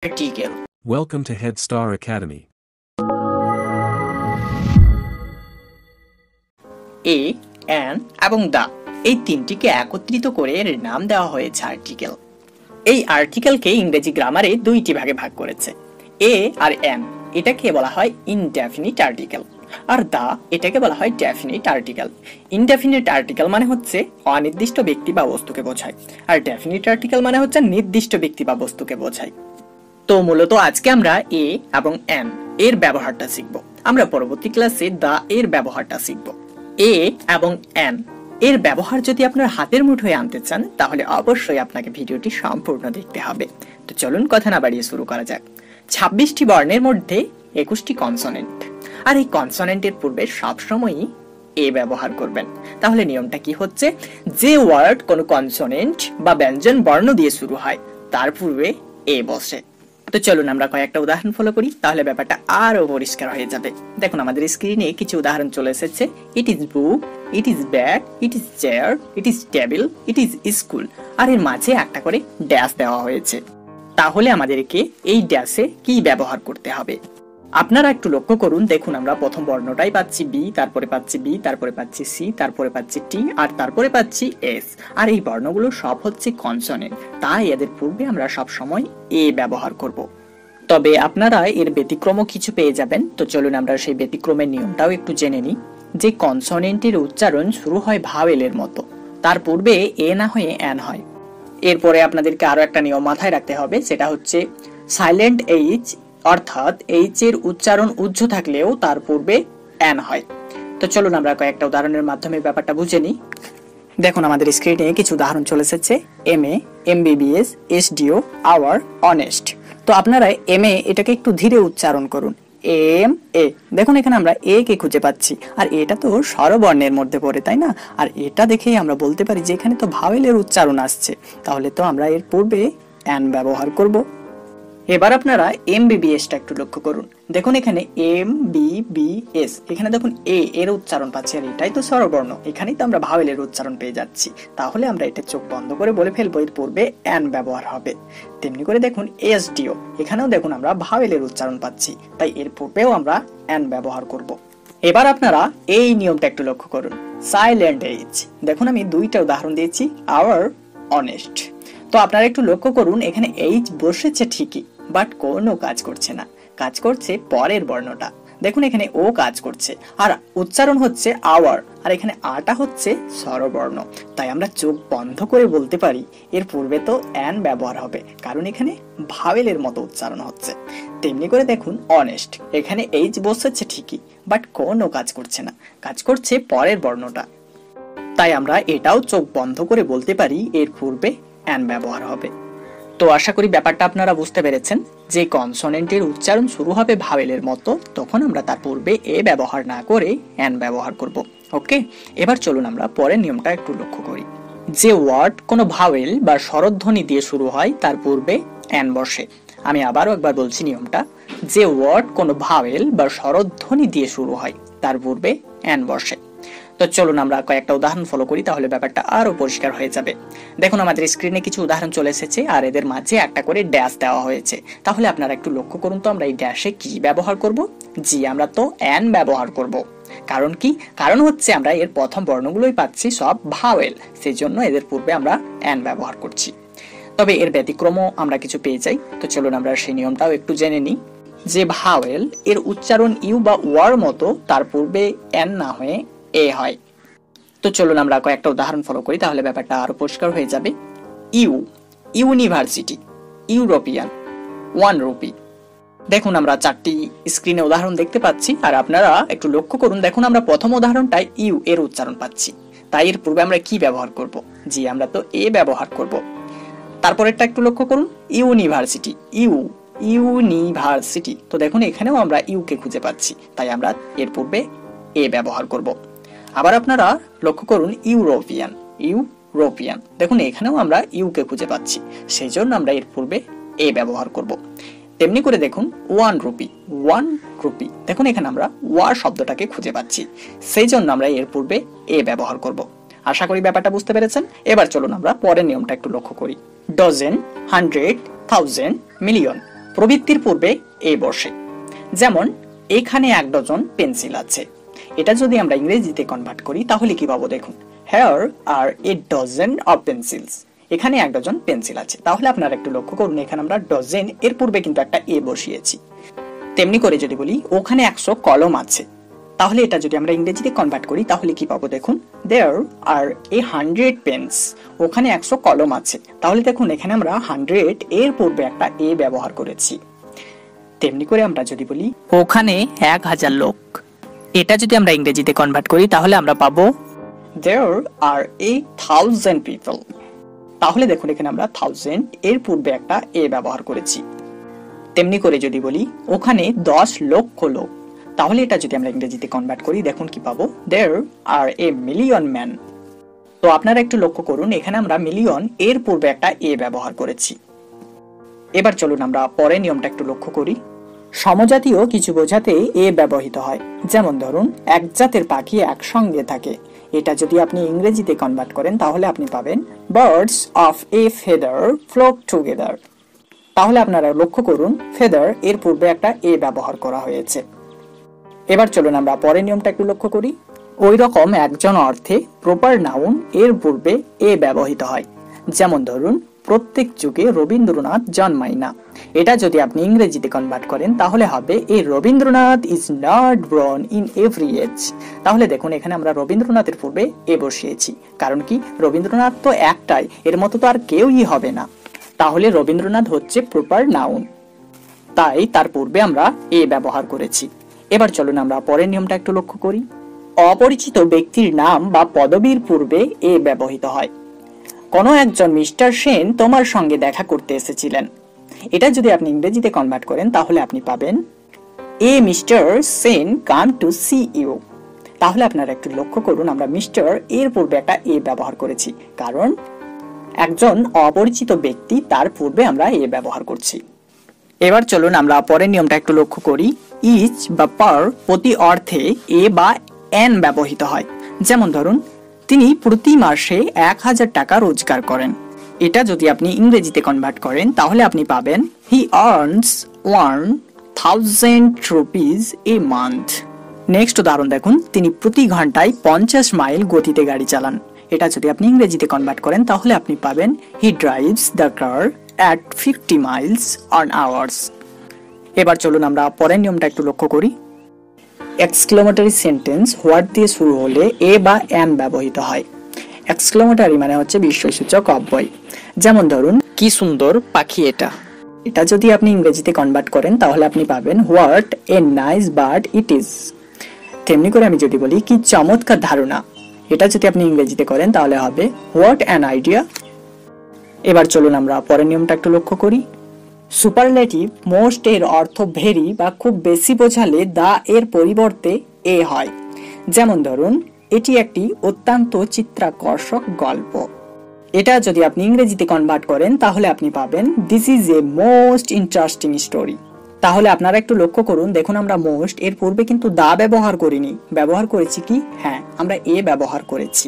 article. Welcome to Head Star Academy. A, an এবং the এই তিনটিকে একত্রিত করে এর নাম দেওয়া হয়েছে আর্টিকেল। এই আর্টিকেলকে ইংরেজি গ্রামারে দুইটি ভাগে ভাগ করেছে। এ আর an এটাকে বলা হয় ইনডেফিনিট আর্টিকেল, আর দা এটাকে বলা হয় ডেফিনিট আর্টিকেল। ইনডেফিনিট আর্টিকেল মানে হচ্ছে অনির্দিষ্ট ব্যক্তি বা বস্তুকে বোঝায়, আর ডেফিনিট আর্টিকেল মানে হচ্ছে নির্দিষ্ট ব্যক্তি বা বস্তুকে বোঝায়। তো মূলত আজকে আমরা এ এবং an এর ব্যবহারটা শিখব। আমরা পরবর্তী ক্লাসে দা এর ব্যবহারটা শিখব। এ এবং an এর ব্যবহার যদি আপনার হাতের মুঠোয় আনতে চান তাহলে অবশ্যই আপনাকে ভিডিওটি সম্পূর্ণ দেখতে হবে। তো চলুন কথা না বাড়িয়ে শুরু করা যাক। 26টি বর্ণের মধ্যে 21টি কনসোনেন্ট, আর এই কনসোনেন্টের পূর্বে সবসময়ই এ ব্যবহার করবেন। তাহলে নিয়মটা কি হচ্ছে, যে ওয়ার্ড কোনো কনসোনেন্ট বা ব্যঞ্জন বর্ণ দিয়ে শুরু হয় তার পূর্বে এ বসে। তো চলুন আমরা কয়েকটা উদাহরণ ফলো করি, তাহলে ব্যাপারটা আরো পরিষ্কার হয়ে যাবে। দেখুন আমাদের স্ক্রিনে কিছু উদাহরণ চলে এসেছে। It is book, it is bag, it is chair, it is table, it is school, আর এর মাঝে একটা করে ড্যাশ দেওয়া হয়েছে। তাহলে আমাদেরকে এই ড্যাশে কি ব্যবহার করতে হবে আপনারা একটু লক্ষ্য করুন। দেখুন আমরা প্রথম বর্ণটাই পাচ্ছি বি, তারপরে পাচ্ছি বি, তারপরে পাচ্ছি সি, তারপরে পাচ্ছি টি, আর তারপরে পাচ্ছি এস। আর এই বর্ণগুলো সব হচ্ছে কনসোনেন্ট, তাই এদের পূর্বে আমরা সব সময় এ ব্যবহার করব। তবে আপনারা এর ব্যতিক্রমও কিছু পেয়ে যাবেন। তো চলুন আমরা সেই ব্যতিক্রমের নিয়মটাও একটু জেনে নিই। যে কনসোনেন্টের উচ্চারণ শুরু হয় ভাওয়েলের মতো, তার পূর্বে এ না হয়ে অ্যান হয়। এরপরে আপনাদেরকে আরো একটা নিয়ম মাথায় রাখতে হবে, সেটা হচ্ছে সাইলেন্ট এইচ, অর্থাৎ এইচ এর উচ্চারণ উজ্জ্ব থাকলেও তার পূর্বে অ্যান হয়। তো চলুন আমরা কয়েকটা উদাহরণের মাধ্যমে ব্যাপারটা বুঝে নিই। দেখুন আমাদের স্ক্রিনে কিছু উদাহরণ চলে এসেছে। M A, MBBS, SDO, hour, honest. তো আপনারা এম এ এটাকে একটু ধীরে উচ্চারণ করুন। এম এ, দেখুন এখানে আমরা এ কে খুঁজে পাচ্ছি, আর এটা তো স্বরবর্ণের মধ্যে পড়ে, তাই না? আর এটা দেখেই আমরা বলতে পারি যে এখানে তো ভাওয়েলের উচ্চারণ আসছে, তাহলে তো আমরা এর পূর্বে অ্যান ব্যবহার করব। এবার আপনারা MBBS-টা একটু লক্ষ্য করুন। দেখুন এখানে MBBS, এখানে দেখুন এ এর উচ্চারণ পাচ্ছি, আর এটাই তো স্বরবর্ণ, এখানেই তো আমরা ভাওয়েলের উচ্চারণ পেয়ে যাচ্ছি। তাহলে আমরা এটা চোখ বন্ধ করে বলে ফেলবো এর পূর্বে অ্যান ব্যবহার হবে। তেমনি করে দেখুন SDO, এখানেও দেখুন আমরা ভাওয়েলের উচ্চারণ পাচ্ছি, তাই এর পূর্বেও আমরা অ্যান ব্যবহার করব। এবার আপনারা এই নিয়মটা একটু লক্ষ্য করুন। সাইলেন্ট এইচ, দেখুন আমি দুইটা উদাহরণ দিয়েছি, আওয়ার, অনেস্ট। তো আপনারা একটু লক্ষ্য করুন, এখানে এইচ বসেছে ঠিকই, বাট কোনো কাজ করছে না, কাজ করছে পরের বর্ণটা। দেখুন এখানে ও কাজ করছে, আর উচ্চারণ হচ্ছে আওয়ার, আর এখানে আটা হচ্ছে স্বরবর্ণ। তাই আমরা চোখ বন্ধ করে বলতে পারি এর পূর্বে তো অ্যান ব্যবহার হবে, কারণ এখানে ভাওয়েলের মতো উচ্চারণ হচ্ছে। তেমনি করে দেখুন অনেস্ট, এখানে এইচ বসেছে ঠিকই, বাট কোনো কাজ করছে না, কাজ করছে পরের বর্ণটা। তাই আমরা এটাও চোখ বন্ধ করে বলতে পারি এর পূর্বে অ্যান ব্যবহার হবে। তো আশা করি ব্যাপারটা আপনারা বুঝতে পেরেছেন। যে কনসোনেন্টের উচ্চারণ শুরু হবে ভাওয়েলের মতো, তখন আমরা তার পূর্বে এ ব্যবহার না করে অ্যান ব্যবহার করব। ওকে, এবার চলুন আমরা পরের নিয়মটা একটু লক্ষ্য করি। যে ওয়ার্ড কোনো ভাওয়েল বা স্বরধ্বনি দিয়ে শুরু হয় তার পূর্বে অ্যান বসে। আমি আবারও একবার বলছি নিয়মটা। যে ওয়ার্ড কোনো ভাওয়েল বা স্বরধ্বনি দিয়ে শুরু হয় তার পূর্বে অ্যান বসে। তো চলুন আমরা কয়েকটা উদাহরণ ফলো করি, তাহলে ব্যাপারটা আরো পরিষ্কার হয়ে যাবে। দেখুন আমাদের স্ক্রিনে কিছু উদাহরণ চলে এসেছে, আর এদের মাঝে একটা করে ড্যাশ দেওয়া হয়েছে। তাহলে আপনারা একটু লক্ষ্য করুন তো আমরা এই ড্যাশে কি ব্যবহার করব। জি, আমরা তো অ্যান ব্যবহার করব। কারণ কি? কারণ হচ্ছে আমরা এর প্রথম বর্ণগুলোই পাচ্ছি সব ভাওয়েল, সেই জন্য এদের পূর্বে আমরা অ্যান ব্যবহার করছি। তবে এর ব্যতিক্রমও আমরা কিছু পেয়ে যাই। তো চলুন আমরা সেই নিয়মটাও একটু জেনে নিই। যে ভাওয়েল এর উচ্চারণ ইউ বা ওয়ার মতো, তার পূর্বে অ্যান না হয়ে এ হয়। তো চলুন আমরা কয়েকটা উদাহরণ ফলো করি, তাহলে ব্যাপারটা আরো পরিষ্কার হয়ে যাবে। U, university, European, 1 rupee. দেখুন আমরা 4টি স্ক্রিনে উদাহরণ দেখতে পাচ্ছি, আর আপনারা একটু লক্ষ্য করুন। দেখুন আমরা প্রথম উদাহরণটায় ইউ এর উচ্চারণ পাচ্ছি, তাই এর পূর্বে আমরা কি ব্যবহার করব? জি, আমরা তো এ ব্যবহার করব। তারপরেরটা একটু লক্ষ্য করুন, ইউনিভার্সিটি, ইউনিভার্সিটি। তো দেখুন এখানেও আমরা ইউ কে খুঁজে পাচ্ছি, তাই আমরা এর পূর্বে এ ব্যবহার করব। আবার আপনারা লক্ষ্য করুন, ইউরোপিয়ান, ইউরোপিয়ান। দেখুন এখানেও আমরা ইউ কে খুঁজে পাচ্ছি, সেই জন্য আমরা এর পূর্বে এ ব্যবহার করব। তেমনি করে দেখুন 1 রুপি, 1 রুপি। দেখুন এখানে আমরা ওয়ার শব্দটাকে খুঁজে পাচ্ছি, সেই জন্য আমরা এর পূর্বে এ ব্যবহার করব। আশা করি ব্যাপারটা বুঝতে পেরেছেন। এবার চলুন আমরা পরের নিয়মটা একটু লক্ষ্য করি। Dozen, 100, 1000, million. প্রবৃত্তির পূর্বে এ বসে। যেমন এখানে 1 ডজন পেন্সিল আছে, এটা যদি আমরা ইংরেজিতে কনভার্ট করি তাহলে কি পাবো দেখুন, here are a dozen of pencils. এখানে 1 ডজন পেন্সিল আছে, তাহলে আপনারা একটু লক্ষ্য করুন এখানে আমরা ডজন এর পূর্বে কিন্তু একটা এ বসিয়েছি। তেমনি করে যদি বলি ওখানে 100 কলম আছে, তাহলে এটা যদি আমরা ইংরেজিতে কনভার্ট করি তাহলে কি পাবো দেখুন, দেয়ার আর এ 100 পেন্স। ওখানে 100 কলম আছে, তাহলে দেখুন এখানে আমরা 100 এর পূর্বে একটা এ ব্যবহার করেছি। তেমনি করে আমরা যদি বলি ওখানে 1000 লোক, এটা যদি আমরা ইংরেজিতে কনভার্ট করি তাহলে আমরা পাবো দেয়ার আর এ 1000 পিপল। তাহলে দেখুন এখানে আমরা 1000 এর পূর্বে একটা এ ব্যবহার করেছি। তেমনি করে যদি বলি ওখানে 10 লক্ষ লোক, তাহলে এটা যদি আমরা ইংরেজিতে কনভার্ট করি দেখুন কি পাবো, দেয়ার আর এ মিলিয়ন ম্যান। তো আপনারা একটু লক্ষ্য করুন এখানে আমরা মিলিয়ন এর পূর্বে একটা এ ব্যবহার করেছি। এবার চলুন আমরা পরের নিয়মটা একটু লক্ষ্য করি। সমজাতীয় কিছু বোঝাতে এ ব্যবহৃত হয়। যেমন ধরুন এক জাতের পাখি একসঙ্গে থাকে, এটা যদি আপনি ইংরেজিতে কনভার্ট করেন তাহলে আপনি পাবেন birds of a feather flock together. তাহলে আপনারা লক্ষ্য করুন ফেদার এর পূর্বে একটা এ ব্যবহার করা হয়েছে। এবার চলুন আমরা পরের নিয়মটা একটু লক্ষ্য করি। ওই রকম একজন অর্থে প্রপার নাউন এর পূর্বে এ ব্যবহৃত হয়। যেমন ধরুন প্রত্যেক যুগে রবীন্দ্রনাথ জন্মায় না, এটা যদি আপনি ইংরেজিতে কনভার্ট করেন তাহলে হবে a Rabindranath is not born in every age. তাহলে দেখুন এখানে আমরা রবীন্দ্রনাথের পূর্বে এ বসিয়েছি, কারণ কি রবীন্দ্রনাথ তো একটাই, এর মতো তো আর কেউই হবে না। তাহলে রবীন্দ্রনাথ হচ্ছে প্রপার নাউন, তাই তার পূর্বে আমরা এ ব্যবহার করেছি। এবার চলুন আমরা পরের নিয়মটা একটু লক্ষ্য করি। অপরিচিত ব্যক্তির নাম বা পদবীর পূর্বে এ ব্যবহৃত হয়। কোনো একজন মিস্টার সেন তোমার সঙ্গে দেখা করতে এসেছিলেন, এটা যদি আপনি ইংরেজিতে কনভার্ট করেন তাহলে আপনি পাবেন a mister Sen come to see you. তাহলে আপনারা একটু লক্ষ্য করুন আমরা মিস্টার এর পূর্বে একটা এ ব্যবহার করেছি, কারণ একজন অপরিচিত ব্যক্তি তার পূর্বে আমরা এ ব্যবহার করছি। এবার চলুন আমরা পরের নিয়মটা একটু লক্ষ্য করি। ইচ বা পার প্রতি অর্থে এ বা এন ব্যবহৃত হয়। যেমন ধরুন তিনি প্রতি মাসে 1000 টাকা রোজগার করেন, এটা যদি আপনি ইংরেজিতে কনভার্ট করেন তাহলে আপনি পাবেন হি earns 1000 rupees a month. Next উদাহরণ দেখুন, তিনি প্রতি ঘন্টায় 50 মাইল গতিতে গাড়ি চালান, এটা যদি আপনি ইংরেজিতে কনভার্ট করেন তাহলে আপনি পাবেন হি drives the car at 50 miles an hour। এবার চলুন আমরা পরের নিয়মটা একটু লক্ষ্য করি। এক্সক্লেমেটরি সেন্টেন্স হোয়াট দিয়ে শুরু হলে এ বা এন ব্যবহৃত হয়। এক্সক্লেমেটরি মানে হচ্ছে বিস্ময়সূচক অব্যয়। যেমন ধরুন কি সুন্দর পাখি এটা, এটা যদি আপনি ইংরেজিতে কনভার্ট করেন তাহলে আপনি পাবেন what a nice bird it is. তেমনি করে আমি যদি বলি কি চমৎকার ধারণা, এটা যদি আপনি ইংরেজিতে করেন তাহলে হবে হোয়াট অ্যান আইডিয়া। এবার চলুন আমরা পরের নিয়মটা একটু লক্ষ্য করি। সুপারলেটিভ মোস্ট এর অর্থ ভেরি বা খুব বেশি বোঝালে দা এর পরিবর্তে এ হয়। যেমন ধরুন এটি একটি অত্যন্ত চিত্তাকর্ষক গল্প, এটা যদি আপনি ইংরেজিতে কনভার্ট করেন তাহলে আপনি পাবেন this is a most interesting story. তাহলে আপনারা একটু লক্ষ্য করুন, দেখুন আমরা মোস্ট এর পূর্বে কিন্তু দা ব্যবহার করিনি, ব্যবহার করেছি কি, হ্যাঁ আমরা এ ব্যবহার করেছি।